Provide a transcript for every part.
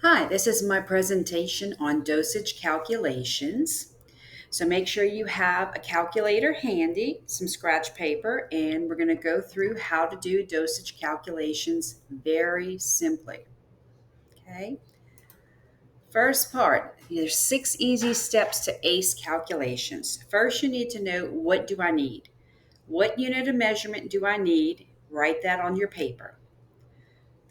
Hi, this is my presentation on dosage calculations. So make sure you have a calculator handy, some scratch paper, and we're going to go through how to do dosage calculations very simply. Okay. First part, there's 6 easy steps to ACE calculations. First, you need to know, what do I need? What unit of measurement do I need? Write that on your paper.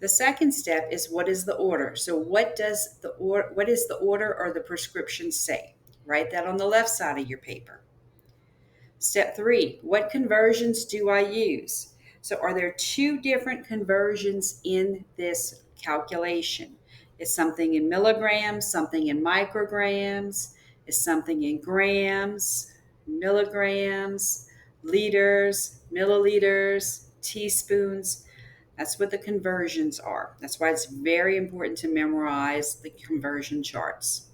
The second step is, what is the order? So what is the order or the prescription say? Write that on the left side of your paper. Step 3, what conversions do I use? So are there two different conversions in this calculation? Is something in milligrams, something in micrograms? Is something in grams, milligrams, liters, milliliters, teaspoons? That's what the conversions are. That's why it's very important to memorize the conversion charts.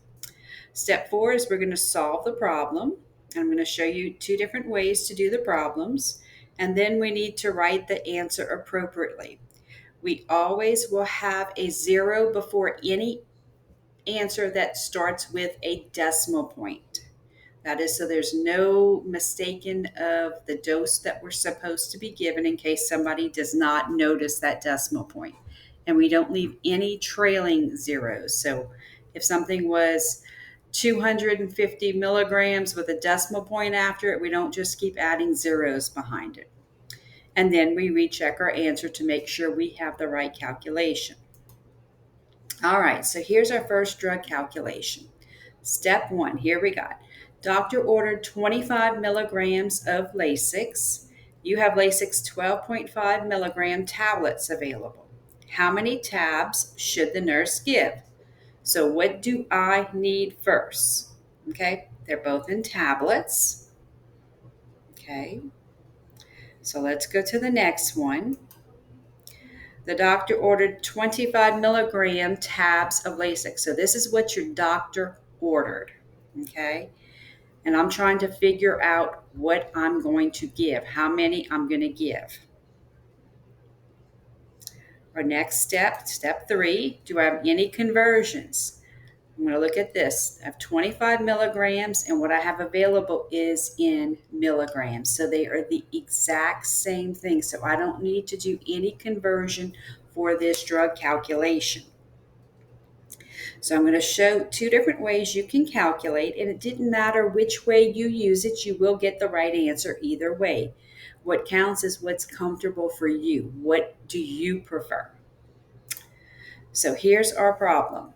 Step 4 is we're going to solve the problem. I'm going to show you two different ways to do the problems. And then we need to write the answer appropriately. We always will have a zero before any answer that starts with a decimal point. That is, so there's no mistaking of the dose that we're supposed to be given in case somebody does not notice that decimal point. And we don't leave any trailing zeros. So if something was 250 milligrams with a decimal point after it, we don't just keep adding zeros behind it. And then we recheck our answer to make sure we have the right calculation. All right, so here's our first drug calculation. Step 1, here we got. Doctor ordered 25 milligrams of Lasix. You have Lasix 12.5 milligram tablets available. How many tabs should the nurse give? So what do I need first? Okay, they're both in tablets. Okay, so let's go to the next one. The doctor ordered 25 milligram tabs of Lasix. So this is what your doctor ordered. Okay, and I'm trying to figure out what I'm going to give, how many I'm going to give. Our next step, step 3, do I have any conversions? I'm going to look at this. I have 25 milligrams, and what I have available is in milligrams. So they are the exact same thing. So I don't need to do any conversion for this drug calculation. So I'm going to show two different ways you can calculate, and it didn't matter which way you use it, you will get the right answer either way. What counts is what's comfortable for you. What do you prefer? So here's our problem.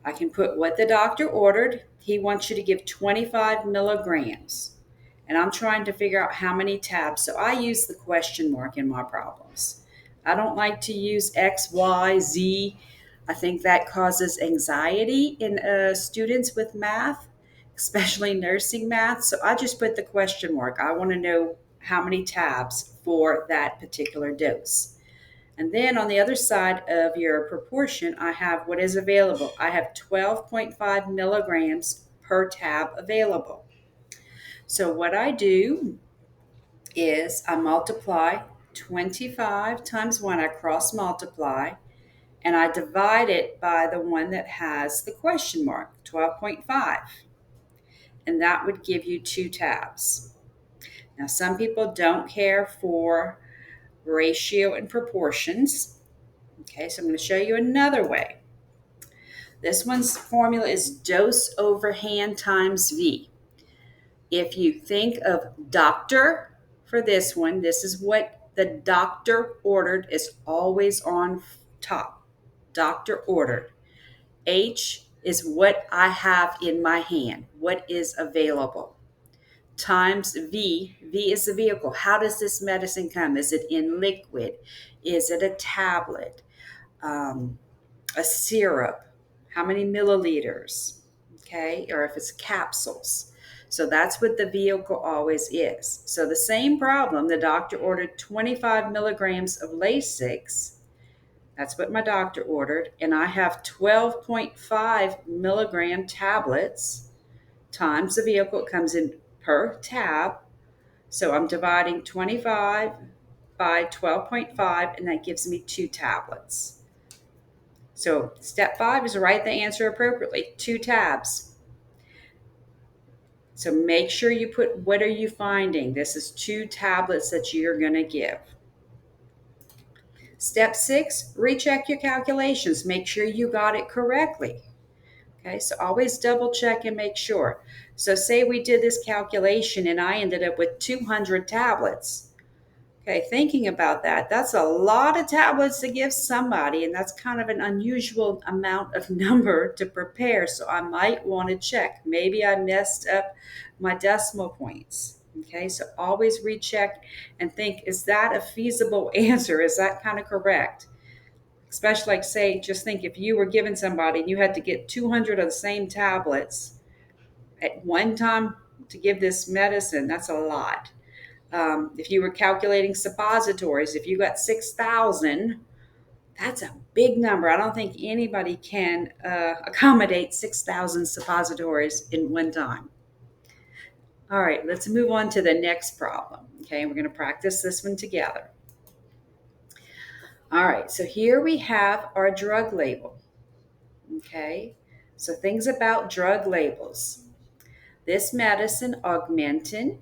I can put what the doctor ordered. He wants you to give 25 milligrams. And I'm trying to figure out how many tabs. So I use the question mark in my problems. I don't like to use X, Y, Z. I think that causes anxiety in students with math, especially nursing math. So I just put the question mark. I want to know how many tabs for that particular dose. And then on the other side of your proportion, I have what is available. I have 12.5 milligrams per tab available. So what I do is I multiply 25 times 1. I cross multiply, and I divide it by the one that has the question mark, 12.5. And that would give you 2 tabs. Now, some people don't care for ratio and proportions. Okay, so I'm going to show you another way. This one's formula is dose over hand times V. If you think of doctor for this one, this is what the doctor ordered, is always on top. Doctor ordered. H is what I have in my hand, what is available. Times V. V is the vehicle. How does this medicine come? Is it in liquid? Is it a tablet? A syrup? How many milliliters? Okay, or if it's capsules. So that's what the vehicle always is. So the same problem, the doctor ordered 25 milligrams of Lasix. That's what my doctor ordered. And I have 12.5 milligram tablets times the vehicle. It comes in per tab. So I'm dividing 25 by 12.5, and that gives me 2 tablets. So step 5 is to write the answer appropriately. 2 tabs. So make sure you put what are you finding. This is 2 tablets that you're going to give. Step 6, recheck your calculations. Make sure you got it correctly. Okay, so always double check and make sure. So say we did this calculation and I ended up with 200 tablets. Okay, thinking about that, that's a lot of tablets to give somebody, and that's kind of an unusual amount of number to prepare. So I might want to check. Maybe I messed up my decimal points. Okay, so always recheck and think, is that a feasible answer? Is that kind of correct? Especially like say, just think if you were giving somebody and you had to get 200 of the same tablets at one time to give this medicine, that's a lot. If you were calculating suppositories, if you got 6,000, that's a big number. I don't think anybody can accommodate 6,000 suppositories in one time. All right, let's move on to the next problem. Okay, we're going to practice this one together. All right, so here we have our drug label. Okay, so things about drug labels. This medicine, Augmentin,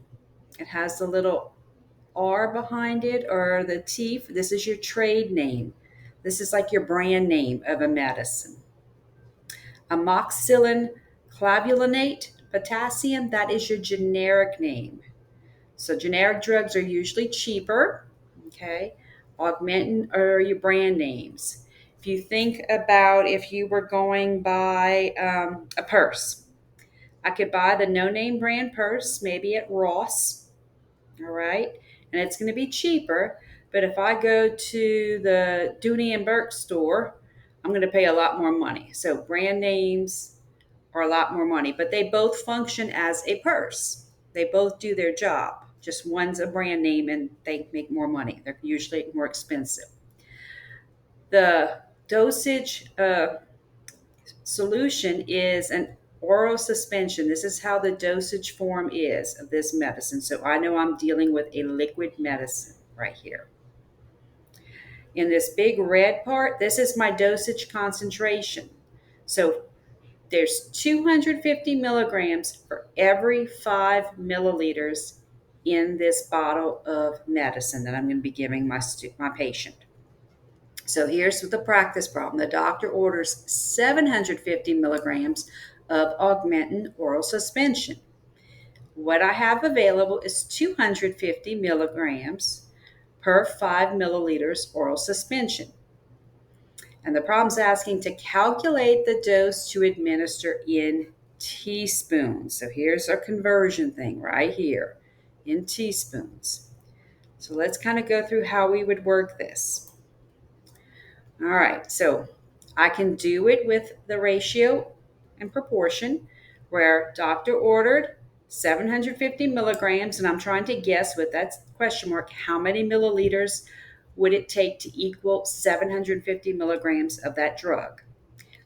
it has the little R behind it or the T. This is your trade name. This is like your brand name of a medicine. Amoxicillin clavulinate potassium, that is your generic name. So generic drugs are usually cheaper. Okay. Augmentin are your brand names. If you think about if you were going by a purse, I could buy the no-name brand purse, maybe at Ross, all right? And it's going to be cheaper. But if I go to the Dooney and Burke store, I'm going to pay a lot more money. So brand names are a lot more money, but they both function as a purse. They both do their job. Just one's a brand name and they make more money. They're usually more expensive. The dosage solution is an oral suspension. This is how the dosage form is of this medicine. So I know I'm dealing with a liquid medicine right here. In this big red part, this is my dosage concentration. So there's 250 milligrams for every 5 milliliters in this bottle of medicine that I'm going to be giving my patient. So here's the practice problem. The doctor orders 750 milligrams of Augmentin oral suspension. What I have available is 250 milligrams per 5 milliliters oral suspension. And the problem's asking to calculate the dose to administer in teaspoons. So here's our conversion thing right here in teaspoons. So let's kind of go through how we would work this. All right, so I can do it with the ratio and proportion where doctor ordered 750 milligrams, and I'm trying to guess with that question mark how many milliliters would it take to equal 750 milligrams of that drug.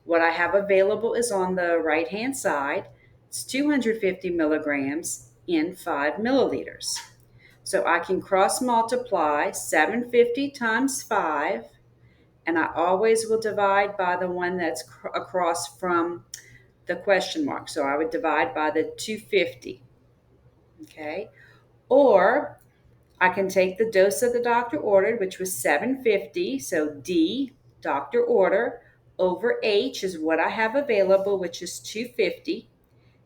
What I have available is on the right-hand side. It's 250 milligrams in 5 milliliters. So I can cross multiply 750 times 5, and I always will divide by the one that's across from the question mark. So I would divide by the 250, okay? Or I can take the dose that the doctor ordered, which was 750, so D, doctor order, over H is what I have available, which is 250.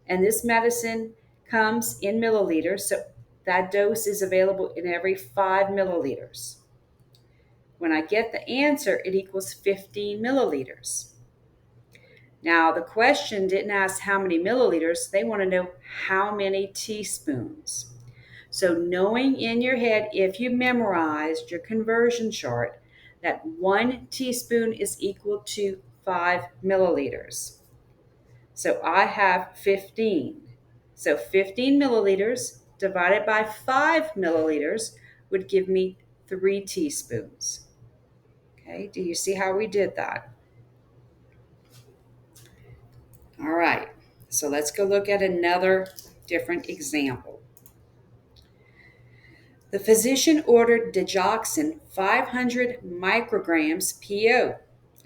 And this medicine comes in milliliters, so that dose is available in every 5 milliliters. When I get the answer, it equals 15 milliliters. Now, the question didn't ask how many milliliters. They want to know how many teaspoons. So knowing in your head, if you memorized your conversion chart, that 1 teaspoon is equal to 5 milliliters. So I have 15. So 15 milliliters divided by 5 milliliters would give me 3 teaspoons. Okay, do you see how we did that? All right, so let's go look at another different example. The physician ordered digoxin 500 micrograms PO.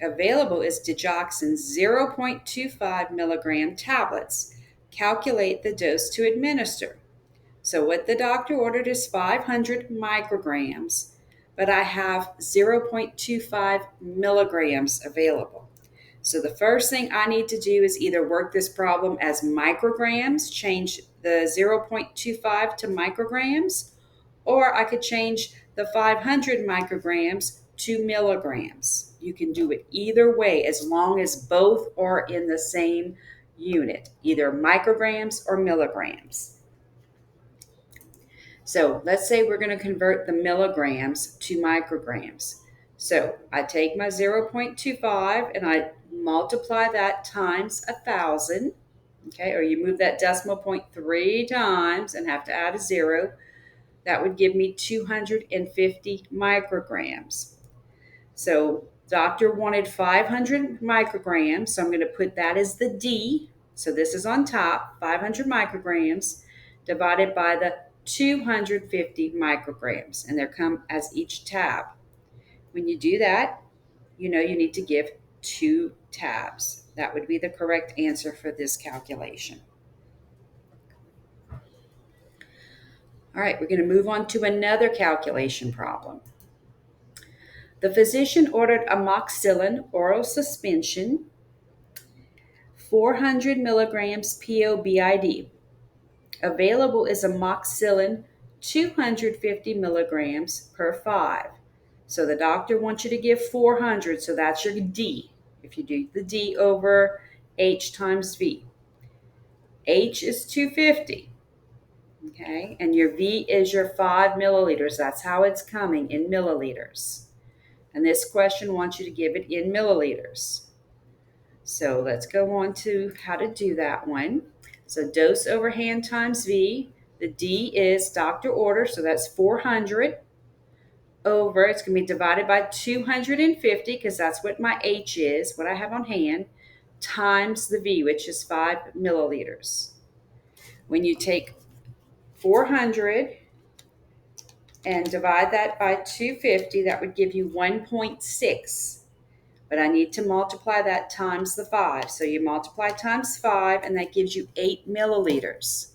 Available is digoxin 0.25 milligram tablets. Calculate the dose to administer. So what the doctor ordered is 500 micrograms, but I have 0.25 milligrams available. So the first thing I need to do is either work this problem as micrograms, change the 0.25 to micrograms, or I could change the 500 micrograms to milligrams. You can do it either way as long as both are in the same unit, either micrograms or milligrams. So let's say we're going to convert the milligrams to micrograms. So I take my 0.25 and I multiply that times 1,000. Okay, or you move that decimal point 3 times and have to add a 0. That would give me 250 micrograms. So doctor wanted 500 micrograms, so I'm going to put that as the D. So this is on top, 500 micrograms divided by the 250 micrograms, and they come as each tab. When you do that, you know you need to give 2 tabs. That would be the correct answer for this calculation. All right, we're going to move on to another calculation problem. The physician ordered amoxicillin oral suspension, 400 milligrams POBID. Available is amoxicillin 250 milligrams per 5. So the doctor wants you to give 400, so that's your D. If you do the D over H times V. H is 250, okay? And your V is your 5 milliliters. That's how it's coming in milliliters. And this question wants you to give it in milliliters. So let's go on to how to do that one. So dose over hand times V. The D is doctor order, so that's 400 over, it's going to be divided by 250 because that's what my H is, what I have on hand, times the V, which is 5 milliliters. When you take 400 and divide that by 250, that would give you 1.6. But I need to multiply that times the 5. So you multiply times 5, and that gives you 8 milliliters.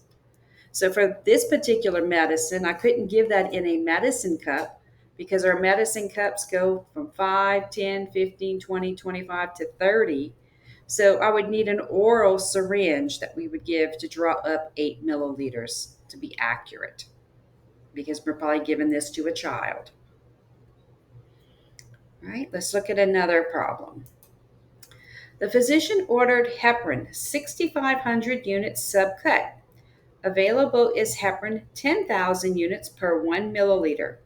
So for this particular medicine, I couldn't give that in a medicine cup because our medicine cups go from 5, 10, 15, 20, 25 to 30. So I would need an oral syringe that we would give to draw up 8 milliliters to be accurate, because we're probably giving this to a child. All right, let's look at another problem. The physician ordered heparin 6,500 units subcut. Available is heparin 10,000 units per 1 milliliter.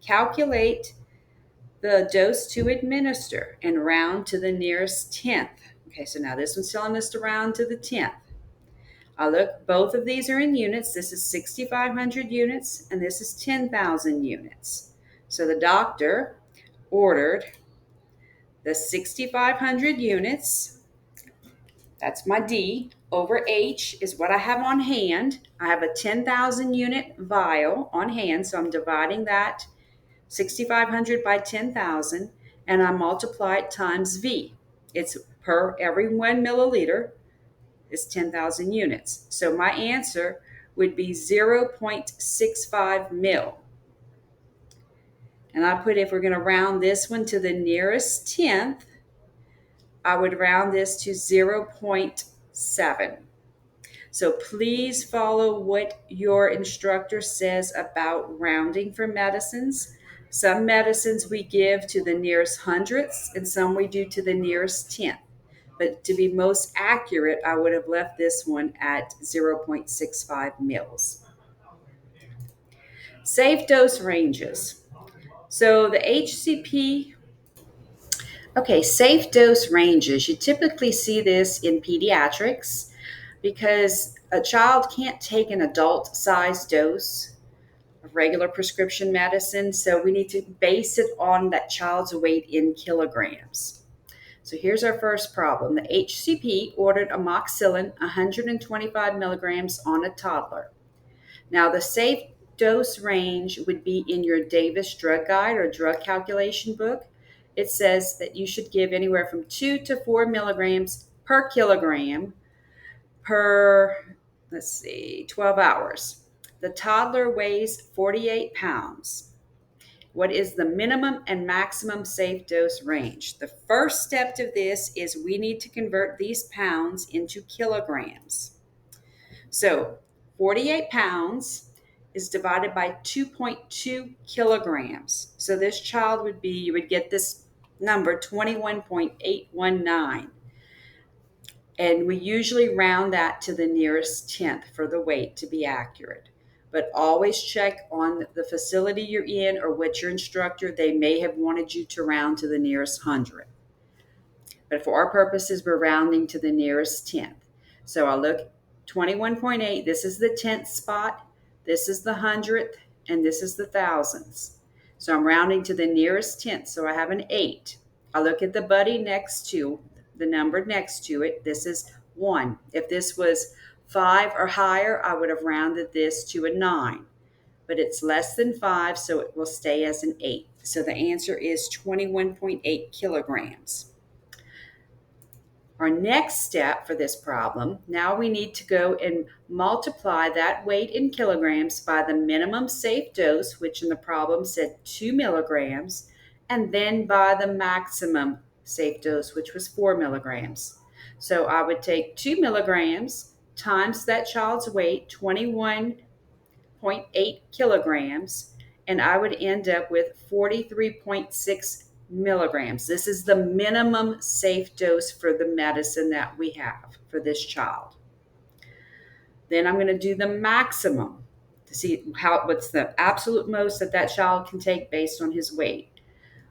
Calculate the dose to administer and round to the nearest tenth. Okay, so now this one's telling us to round to the 10th. Look, both of these are in units. This is 6,500 units and this is 10,000 units. So the doctor ordered the 6,500 units, that's my D, over H is what I have on hand. I have a 10,000 unit vial on hand, so I'm dividing that 6,500 by 10,000, and I multiply it times V. It's per every 1 milliliter is 10,000 units. So my answer would be 0.65 mil. And I put, if we're going to round this one to the nearest tenth, I would round this to 0.7. So please follow what your instructor says about rounding for medicines. Some medicines we give to the nearest hundredths and some we do to the nearest tenth. But to be most accurate, I would have left this one at 0.65 mils. Safe dose ranges. So the HCP, safe dose ranges. You typically see this in pediatrics because a child can't take an adult-sized dose of regular prescription medicine, so we need to base it on that child's weight in kilograms. So here's our first problem. The HCP ordered amoxicillin 125 milligrams on a toddler. Now the safe dose range would be in your Davis drug guide or drug calculation book. it says that you should give anywhere from 2 to 4 milligrams per kilogram per, 12 hours. The toddler weighs 48 pounds. What is the minimum and maximum safe dose range? The first step to this is we need to convert these pounds into kilograms. So 48 pounds is divided by 2.2 kilograms. So this child would be, you would get this number 21.819. And we usually round that to the nearest tenth for the weight to be accurate. But always check on the facility you're in or what your instructor, they may have wanted you to round to the nearest hundred. But for our purposes, we're rounding to the nearest tenth. So I'll look 21.8, this is the tenth spot, this is the hundredth, and this is the thousandths. So I'm rounding to the nearest tenth, so I have an 8. I look at the buddy next to the number next to it. This is 1. If this was 5 or higher, I would have rounded this to a 9. But it's less than 5, so it will stay as an 8. So the answer is 21.8 kilograms. Our next step for this problem, now we need to go and multiply that weight in kilograms by the minimum safe dose, which in the problem said 2 milligrams, and then by the maximum safe dose, which was 4 milligrams. So I would take 2 milligrams times that child's weight, 21.8 kilograms, and I would end up with 43.6 milligrams. This is the minimum safe dose for the medicine that we have for this child. Then I'm going to do the maximum to see what's the absolute most that child can take based on his weight.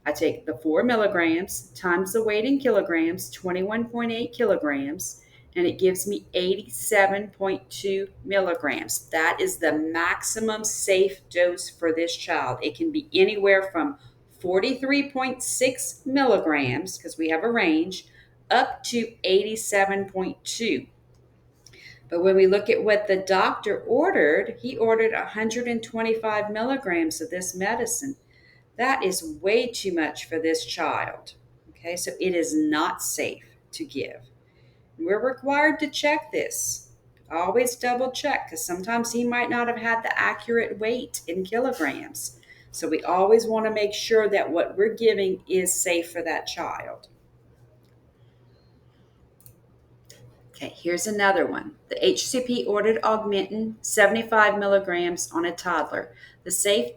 I take the 4 milligrams times the weight in kilograms, 21.8 kilograms, and it gives me 87.2 milligrams. That is the maximum safe dose for this child. It can be anywhere from 43.6 milligrams, because we have a range, up to 87.2. But when we look at what the doctor ordered, he ordered 125 milligrams of this medicine. That is way too much for this child. Okay, so it is not safe to give. We're required to check this. Always double check, because sometimes he might not have had the accurate weight in kilograms. So we always want to make sure that what we're giving is safe for that child. Okay, here's another one. The HCP ordered Augmentin 75 milligrams on a toddler. The safe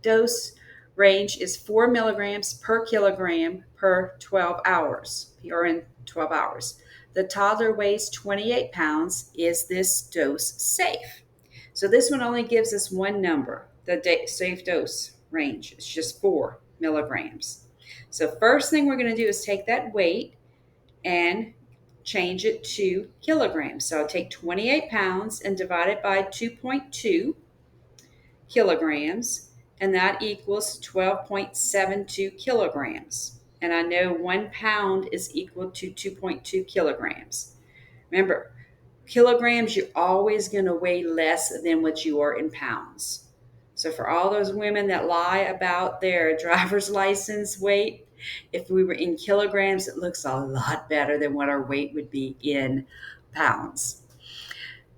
dose range is 4 milligrams per kilogram per 12 hours, or in 12 hours. The toddler weighs 28 pounds. Is this dose safe? So this one only gives us one number. The safe dose range is just 4 milligrams. So first thing we're going to do is take that weight and change it to kilograms. So I'll take 28 pounds and divide it by 2.2 kilograms, and that equals 12.72 kilograms. And I know 1 pound is equal to 2.2 kilograms. Remember, kilograms, you're always going to weigh less than what you are in pounds. So for all those women that lie about their driver's license weight, if we were in kilograms, it looks a lot better than what our weight would be in pounds.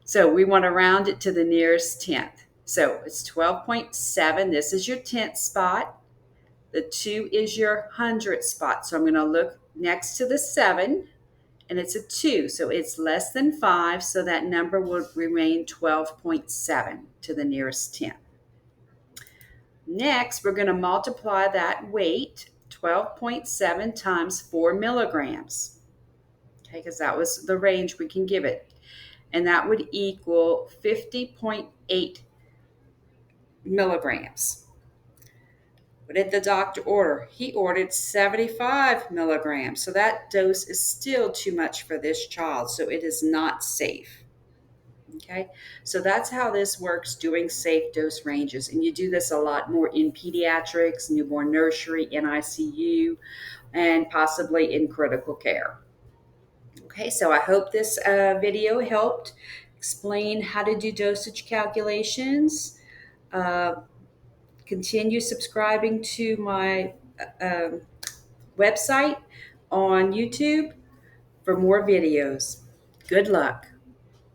So we want to round it to the nearest tenth. So it's 12.7. This is your tenth spot. The 2 is your hundredth spot. So I'm going to look next to the 7, and it's a 2. So it's less than 5. So that number will remain 12.7 to the nearest tenth. Next, we're going to multiply that weight, 12.7 times 4 milligrams. Okay, because that was the range we can give it. And that would equal 50.8 milligrams. What did the doctor order? He ordered 75 milligrams. So that dose is still too much for this child. So it is not safe. Okay, so that's how this works, doing safe dose ranges. And you do this a lot more in pediatrics, newborn nursery, NICU, and possibly in critical care. Okay, so I hope this video helped explain how to do dosage calculations. Continue subscribing to my website on YouTube for more videos. Good luck.